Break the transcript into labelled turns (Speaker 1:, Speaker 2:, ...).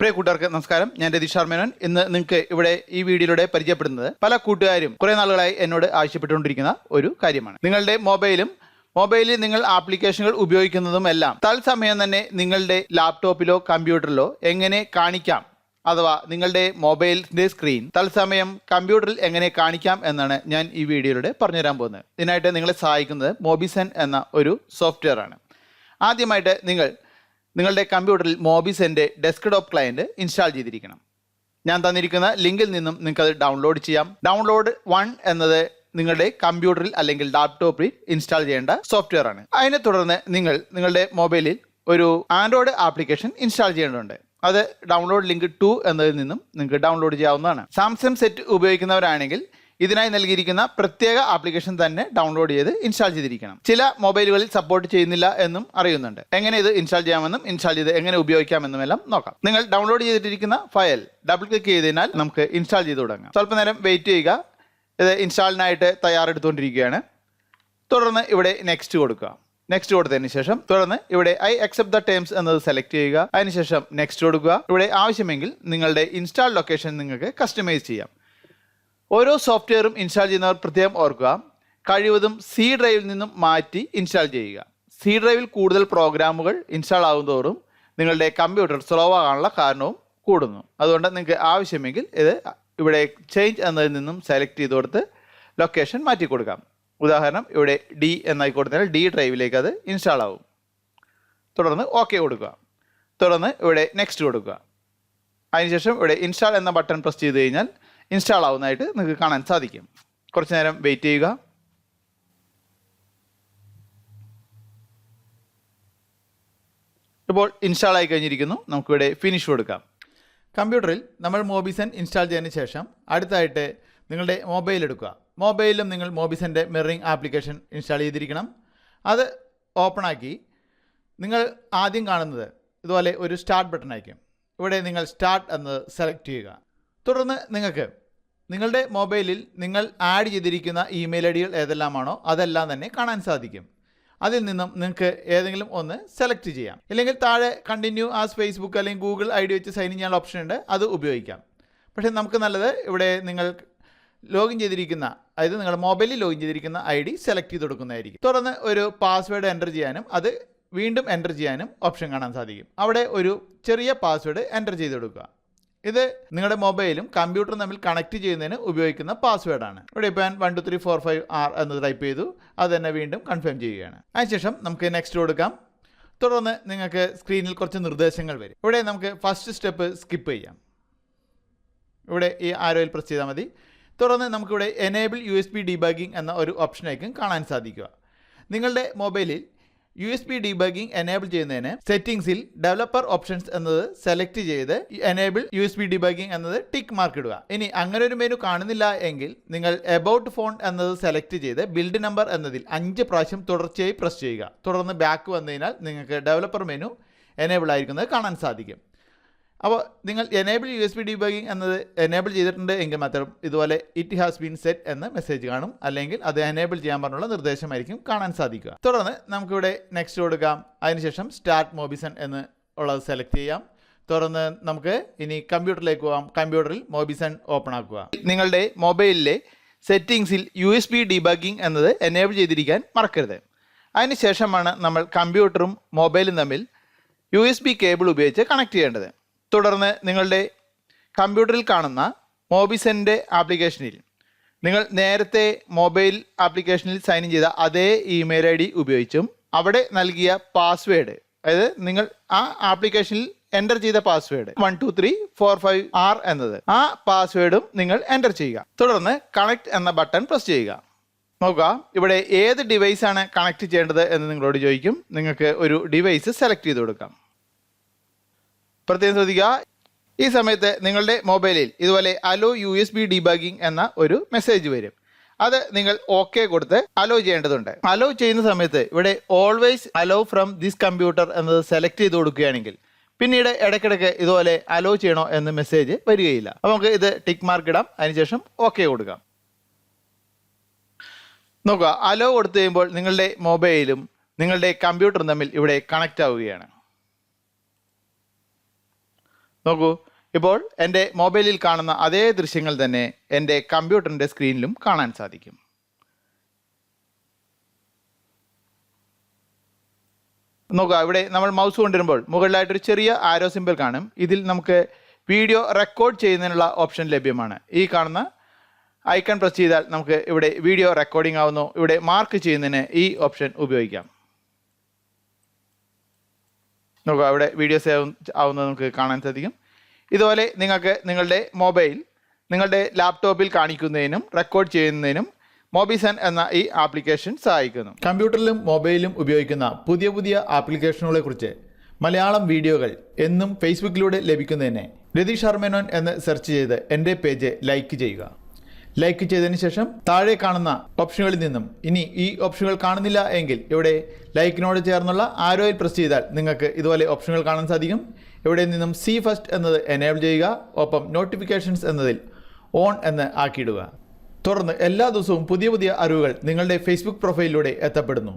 Speaker 1: പ്രിയ കൂട്ടുകാർക്ക് നമസ്കാരം. ഞാൻ രതീഷ് മേനോൻ. ഇന്ന് നിങ്ങൾക്ക് ഇവിടെ ഈ വീഡിയോയിലൂടെ പരിചയപ്പെടുന്നത് പല കൂട്ടുകാരും കുറെ നാളുകളായി എന്നോട് ആവശ്യപ്പെട്ടുകൊണ്ടിരിക്കുന്ന ഒരു കാര്യമാണ്. നിങ്ങളുടെ മൊബൈലിൽ നിങ്ങൾ ആപ്ലിക്കേഷനുകൾ ഉപയോഗിക്കുന്നതും എല്ലാം തത്സമയം തന്നെ നിങ്ങളുടെ ലാപ്ടോപ്പിലോ കമ്പ്യൂട്ടറിലോ എങ്ങനെ കാണിക്കാം, അഥവാ നിങ്ങളുടെ മൊബൈലിന്റെ സ്ക്രീൻ തത്സമയം കമ്പ്യൂട്ടറിൽ എങ്ങനെ കാണിക്കാം എന്നാണ് ഞാൻ ഈ വീഡിയോയിലൂടെ പറഞ്ഞുതരാൻ പോകുന്നത്. ഇതിനായിട്ട് നിങ്ങളെ സഹായിക്കുന്നത് മോബിസെൻ എന്ന ഒരു സോഫ്റ്റ്വെയർ ആണ്. ആദ്യമായിട്ട് നിങ്ങളുടെ കമ്പ്യൂട്ടറിൽ മോബിസെൻ്റെ ഡെസ്ക്ടോപ്പ് ക്ലയൻറ്റ് ഇൻസ്റ്റാൾ ചെയ്തിരിക്കണം. ഞാൻ തന്നിരിക്കുന്ന ലിങ്കിൽ നിന്നും നിങ്ങൾക്കത് ഡൗൺലോഡ് ചെയ്യാം. ഡൗൺലോഡ് 1 എന്നത് നിങ്ങളുടെ കമ്പ്യൂട്ടറിൽ അല്ലെങ്കിൽ ലാപ്ടോപ്പിൽ ഇൻസ്റ്റാൾ ചെയ്യേണ്ട സോഫ്റ്റ്വെയർ ആണ്. അതിനെ തുടർന്ന് നിങ്ങളുടെ മൊബൈലിൽ ഒരു ആൻഡ്രോയിഡ് ആപ്ലിക്കേഷൻ ഇൻസ്റ്റാൾ ചെയ്യേണ്ടതുണ്ട്. അത് ഡൗൺലോഡ് ലിങ്ക് 2 എന്നതിൽ നിന്നും നിങ്ങൾക്ക് ഡൗൺലോഡ് ചെയ്യാവുന്നതാണ്. സാംസങ് സെറ്റ് ഉപയോഗിക്കുന്നവരാണെങ്കിൽ ഇതിനായി നൽകിയിരിക്കുന്ന പ്രത്യേക ആപ്ലിക്കേഷൻ തന്നെ ഡൗൺലോഡ് ചെയ്ത് ഇൻസ്റ്റാൾ ചെയ്തിരിക്കണം. ചില മൊബൈലുകളിൽ സപ്പോർട്ട് ചെയ്യുന്നില്ല എന്നും അറിയുന്നുണ്ട്. എങ്ങനെ ഇത് ഇൻസ്റ്റാൾ ചെയ്യാമെന്നും ഇൻസ്റ്റാൾ ചെയ്ത് എങ്ങനെ ഉപയോഗിക്കാമെന്നുമെല്ലാം നോക്കാം. നിങ്ങൾ ഡൗൺലോഡ് ചെയ്തിട്ടിരിക്കുന്ന ഫയൽ ഡബിൾ ക്ലിക്ക് ചെയ്തതിനാൽ നമുക്ക് ഇൻസ്റ്റാൾ ചെയ്ത് തുടങ്ങാം. സ്വല്പനേരം വെയിറ്റ് ചെയ്യുക. ഇത് ഇൻസ്റ്റാളിനായിട്ട് തയ്യാറെടുത്തുകൊണ്ടിരിക്കുകയാണ്. തുടർന്ന് ഇവിടെ നെക്സ്റ്റ് കൊടുക്കുക. നെക്സ്റ്റ് കൊടുത്തതിന് ശേഷം തുടർന്ന് ഇവിടെ ഐ അക്സെപ്റ്റ് ദ ടേംസ് എന്നത് സെലക്ട് ചെയ്യുക. അതിനുശേഷം നെക്സ്റ്റ് കൊടുക്കുക. ഇവിടെ ആവശ്യമെങ്കിൽ നിങ്ങളുടെ ഇൻസ്റ്റാൾ ലൊക്കേഷൻ നിങ്ങൾക്ക് കസ്റ്റമൈസ് ചെയ്യാം. ഓരോ സോഫ്റ്റ്വെയറും ഇൻസ്റ്റാൾ ചെയ്യുന്നവർ പ്രത്യേകം ഓർക്കുക, കഴിവതും സി ഡ്രൈവിൽ നിന്നും മാറ്റി ഇൻസ്റ്റാൾ ചെയ്യുക. സി ഡ്രൈവിൽ കൂടുതൽ പ്രോഗ്രാമുകൾ ഇൻസ്റ്റാൾ ആകുന്നതോറും നിങ്ങളുടെ കമ്പ്യൂട്ടർ സ്ലോ ആകാനുള്ള കാരണവും കൂടുന്നു. അതുകൊണ്ട് നിങ്ങൾക്ക് ആവശ്യമെങ്കിൽ ഇത് ഇവിടെ ചേഞ്ച് എന്നതിൽ നിന്നും സെലക്ട് ചെയ്ത് കൊടുത്ത് ലൊക്കേഷൻ മാറ്റി കൊടുക്കാം. ഉദാഹരണം ഇവിടെ ഡി എന്നായി കൊടുത്താൽ ഡി ഡ്രൈവിലേക്ക് അത് ഇൻസ്റ്റാൾ ആവും. തുടർന്ന് ഓക്കെ കൊടുക്കുക. തുടർന്ന് ഇവിടെ നെക്സ്റ്റ് കൊടുക്കുക. അതിനുശേഷം ഇവിടെ ഇൻസ്റ്റാൾ എന്ന ബട്ടൺ പ്രസ് ചെയ്ത് കഴിഞ്ഞാൽ ഇൻസ്റ്റാൾ ആവുന്നതായിട്ട് നിങ്ങൾക്ക് കാണാൻ സാധിക്കും. കുറച്ച് നേരം വെയിറ്റ് ചെയ്യുക. ഇപ്പോൾ ഇൻസ്റ്റാൾ ആയി കഴിഞ്ഞിരിക്കുന്നു. നമുക്കിവിടെ ഫിനിഷ് കൊടുക്കാം. കമ്പ്യൂട്ടറിൽ നമ്മൾ മോബിസെൻ ഇൻസ്റ്റാൾ ചെയ്തതിന് ശേഷം അടുത്തായിട്ട് നിങ്ങളുടെ മൊബൈൽ എടുക്കുക. മൊബൈലിലും നിങ്ങൾ മോബിസെൻ്റെ മിററിംഗ് ആപ്ലിക്കേഷൻ ഇൻസ്റ്റാൾ ചെയ്തിരിക്കണം. അത് ഓപ്പൺ ആക്കി നിങ്ങൾ ആദ്യം കാണുന്നത് ഇതുപോലെ ഒരു സ്റ്റാർട്ട് ബട്ടൺ ആയിരിക്കും. ഇവിടെ നിങ്ങൾ സ്റ്റാർട്ട് എന്ന് സെലക്ട് ചെയ്യുക. തുടർന്ന് നിങ്ങൾക്ക് നിങ്ങളുടെ മൊബൈലിൽ നിങ്ങൾ ആഡ് ചെയ്തിരിക്കുന്ന ഇമെയിൽ ഐ ഡികൾ ഏതെല്ലാമാണോ അതെല്ലാം തന്നെ കാണാൻ സാധിക്കും. അതിൽ നിന്നും നിങ്ങൾക്ക് ഏതെങ്കിലും ഒന്ന് സെലക്ട് ചെയ്യാം. ഇല്ലെങ്കിൽ താഴെ കണ്ടിന്യൂ ആസ് ഫേസ്ബുക്ക് അല്ലെങ്കിൽ ഗൂഗിൾ ഐ ഡി വെച്ച് സൈൻ ഇൻ ചെയ്യാനുള്ള ഓപ്ഷൻ ഉണ്ട്, അത് ഉപയോഗിക്കാം. പക്ഷേ നമുക്ക് നല്ലത് ഇവിടെ നിങ്ങൾ ലോഗിൻ ചെയ്തിരിക്കുന്ന, അതായത് നിങ്ങളുടെ മൊബൈലിൽ ലോഗിൻ ചെയ്തിരിക്കുന്ന ഐ ഡി സെലക്ട് ചെയ്ത് കൊടുക്കുന്നതായിരിക്കും. തുടർന്ന് ഒരു പാസ്വേഡ് എൻ്റർ ചെയ്യാനും അത് വീണ്ടും എൻ്റർ ചെയ്യാനും ഓപ്ഷൻ കാണാൻ സാധിക്കും. അവിടെ ഒരു ചെറിയ പാസ്വേഡ് എൻ്റർ ചെയ്ത് കൊടുക്കുക. ഇത് നിങ്ങളുടെ മൊബൈലും കമ്പ്യൂട്ടറും തമ്മിൽ കണക്ട് ചെയ്യുന്നതിന് ഉപയോഗിക്കുന്ന പാസ്വേഡാണ്. ഇവിടെ ഇപ്പോൾ ഞാൻ 12345R എന്ന് ടൈപ്പ് ചെയ്തു. അത് തന്നെ വീണ്ടും കൺഫേം ചെയ്യുകയാണ്. അതിനുശേഷം നമുക്ക് നെക്സ്റ്റ് കൊടുക്കാം. തുടർന്ന് നിങ്ങൾക്ക് സ്ക്രീനിൽ കുറച്ച് നിർദ്ദേശങ്ങൾ വരും. ഇവിടെ നമുക്ക് ഫസ്റ്റ് സ്റ്റെപ്പ് സ്കിപ്പ് ചെയ്യാം. ഇവിടെ ഈ ആരോയിൽ പ്രസ് ചെയ്താൽ മതി. തുടർന്ന് നമുക്കിവിടെ എനേബിൾ USB ഡീബഗിംഗ് എന്ന ഒരു ഓപ്ഷനായിരിക്കും കാണാൻ സാധിക്കുക. നിങ്ങളുടെ മൊബൈലിൽ USB ഡീബഗിംഗ് എനേബിൾ ചെയ്യുന്നതിന് സെറ്റിംഗ്സിൽ ഡെവലപ്പർ ഓപ്ഷൻസ് എന്നത് സെലക്ട് ചെയ്ത് എനേബിൾ USB ഡീബഗിംഗ് എന്നത് ടിക്ക് മാർക്ക് ഇടുക. ഇനി അങ്ങനെ ഒരു മെനു കാണുന്നില്ല എങ്കിൽ നിങ്ങൾ എബൌട്ട് ഫോൺ എന്നത് സെലക്ട് ചെയ്ത് ബിൽഡ് നമ്പർ എന്നതിൽ 5 പ്രാവശ്യം തുടർച്ചയായി പ്രസ് ചെയ്യുക. തുടർന്ന് ബാക്ക് വന്നതിനാൽ നിങ്ങൾക്ക് ഡെവലപ്പർ മെനു എനേബിൾ ആയിരിക്കുന്നത് കാണാൻ സാധിക്കും. അപ്പോൾ നിങ്ങൾ എനേബിൾ USB ഡീബഗിംഗ് എന്നത് എനേബിൾ ചെയ്തിട്ടുണ്ട് എങ്കിൽ മാത്രം ഇതുപോലെ ഇറ്റ് ഹാസ് ബീൻ സെറ്റ് എന്ന മെസ്സേജ് കാണും. അല്ലെങ്കിൽ അത് എനേബിൾ ചെയ്യാൻ പറഞ്ഞുള്ള നിർദ്ദേശമായിരിക്കും കാണാൻ സാധിക്കുക. തുടർന്ന് നമുക്കിവിടെ നെക്സ്റ്റ് കൊടുക്കാം. അതിനുശേഷം സ്റ്റാർട്ട് മോബിസെൻ എന്ന് ഉള്ളത് സെലക്ട് ചെയ്യാം. തുടർന്ന് നമുക്ക് ഇനി കമ്പ്യൂട്ടറിലേക്ക് പോകാം. കമ്പ്യൂട്ടറിൽ മോബിസെൻ ഓപ്പൺ ആക്കുക. നിങ്ങളുടെ മൊബൈലിലെ സെറ്റിംഗ്സിൽ USB ഡീബഗിംഗ് എന്നത് എനേബിൾ ചെയ്തിരിക്കാൻ മറക്കരുത്. അതിനുശേഷമാണ് നമ്മൾ കമ്പ്യൂട്ടറും മൊബൈലും തമ്മിൽ USB കേബിൾ ഉപയോഗിച്ച് കണക്ട് ചെയ്യേണ്ടത്. തുടർന്ന് നിങ്ങളുടെ കമ്പ്യൂട്ടറിൽ കാണുന്ന മോബിസെൻ്റെ ആപ്ലിക്കേഷനിൽ നിങ്ങൾ നേരത്തെ മൊബൈൽ ആപ്ലിക്കേഷനിൽ സൈൻ ഇൻ ചെയ്ത അതേ ഇമെയിൽ ഐ ഡി ഉപയോഗിച്ചും അവിടെ നൽകിയ പാസ്വേഡ്, അതായത് നിങ്ങൾ ആ ആപ്ലിക്കേഷനിൽ എൻ്റർ ചെയ്ത പാസ്വേഡ് 12345R എന്നത്, ആ പാസ്വേഡും നിങ്ങൾ എൻ്റർ ചെയ്യുക. തുടർന്ന് കണക്ട് എന്ന ബട്ടൺ പ്രസ് ചെയ്യുക. നോക്കുക, ഇവിടെ ഏത് ഡിവൈസാണ് കണക്ട് ചെയ്യേണ്ടത് എന്ന് നിങ്ങളോട് ചോദിക്കും. നിങ്ങൾക്ക് ഒരു ഡിവൈസ് സെലക്ട് ചെയ്ത് കൊടുക്കാം. പ്രത്യേകം ശ്രദ്ധിക്കുക, ഈ സമയത്ത് നിങ്ങളുടെ മൊബൈലിൽ ഇതുപോലെ അലോ USB ഡീബഗിംഗ് എന്ന ഒരു മെസ്സേജ് വരും. അത് നിങ്ങൾ ഓക്കെ കൊടുത്ത് അലോ ചെയ്യേണ്ടതുണ്ട്. അലോ ചെയ്യുന്ന സമയത്ത് ഇവിടെ always hello from this computer എന്നത് സെലക്ട് ചെയ്ത് കൊടുക്കുകയാണെങ്കിൽ പിന്നീട് ഇടയ്ക്കിടയ്ക്ക് ഇതുപോലെ അലോ ചെയ്യണോ എന്ന് മെസ്സേജ് വരികയില്ല. അപ്പോൾ നമുക്ക് ഇത് ടിക്ക് മാർക്ക് ഇടാം. അതിനുശേഷം ഓക്കെ കൊടുക്കാം. നോക്കുക, അലോ കൊടുത്തു കഴിയുമ്പോൾ നിങ്ങളുടെ മൊബൈലും നിങ്ങളുടെ കമ്പ്യൂട്ടറും തമ്മിൽ ഇവിടെ കണക്റ്റ് ആവുകയാണ്. നോക്കൂ, ഇപ്പോൾ എൻ്റെ മൊബൈലിൽ കാണുന്ന അതേ ദൃശ്യങ്ങൾ തന്നെ എൻ്റെ കമ്പ്യൂട്ടറിൻ്റെ സ്ക്രീനിലും കാണാൻ സാധിക്കും. നോക്കുക, ഇവിടെ നമ്മൾ മൗസ് കൊണ്ടുവരുമ്പോൾ മുകളിലായിട്ടൊരു ചെറിയ ആരോ സിമ്പിൾ കാണും. ഇതിൽ നമുക്ക് വീഡിയോ റെക്കോർഡ് ചെയ്യുന്നതിനുള്ള ഓപ്ഷൻ ലഭ്യമാണ്. ഈ കാണുന്ന ഐക്കൺ പ്രസ് ചെയ്താൽ നമുക്ക് ഇവിടെ വീഡിയോ റെക്കോർഡിംഗ് ആവുന്നു. ഇവിടെ മാർക്ക് ചെയ്യുന്നതിന് ഈ ഓപ്ഷൻ ഉപയോഗിക്കാം. നോക്കുക, ഇവിടെ വീഡിയോ സേവ് ആവുന്നത് നമുക്ക് കാണാൻ സാധിക്കും. ഇതുപോലെ നിങ്ങൾക്ക് നിങ്ങളുടെ മൊബൈൽ നിങ്ങളുടെ ലാപ്ടോപ്പിൽ കാണിക്കുന്നതിനും റെക്കോർഡ് ചെയ്യുന്നതിനും മോബിസൺ എന്ന ഈ ആപ്ലിക്കേഷൻ സഹായിക്കുന്നു. കമ്പ്യൂട്ടറിലും മൊബൈലിലും ഉപയോഗിക്കുന്ന പുതിയ പുതിയ ആപ്ലിക്കേഷനുകളെ കുറിച്ച് മലയാളം വീഡിയോകൾ എന്നും ഫേസ്ബുക്കിലൂടെ ലഭിക്കുന്നതിന് രതീഷ് ആർ മേനോൻ എന്ന് സെർച്ച് ചെയ്ത് എൻ്റെ പേജ് ലൈക്ക് ചെയ്യുക. ലൈക്ക് ചെയ്തതിന് ശേഷം താഴെ കാണുന്ന ഓപ്ഷനുകളിൽ നിന്നും ഇനി ഈ ഓപ്ഷനുകൾ കാണുന്നില്ല എങ്കിൽ ഇവിടെ ലൈക്കിനോട് ചേർന്നുള്ള ആരോയിൽ പ്രസ് ചെയ്താൽ നിങ്ങൾക്ക് ഇതുപോലെ ഓപ്ഷനുകൾ കാണാൻ സാധിക്കും. ഇവിടെ നിന്നും സി ഫസ്റ്റ് എന്നത് എനേബിൾ ചെയ്യുക. ഒപ്പം നോട്ടിഫിക്കേഷൻസ് എന്നതിൽ ഓൺ എന്ന് ആക്കിയിടുക. തുടർന്ന് എല്ലാ ദിവസവും പുതിയ പുതിയ അറിവുകൾ നിങ്ങളുടെ ഫേസ്ബുക്ക് പ്രൊഫൈലിലൂടെ എത്തപ്പെടുന്നു.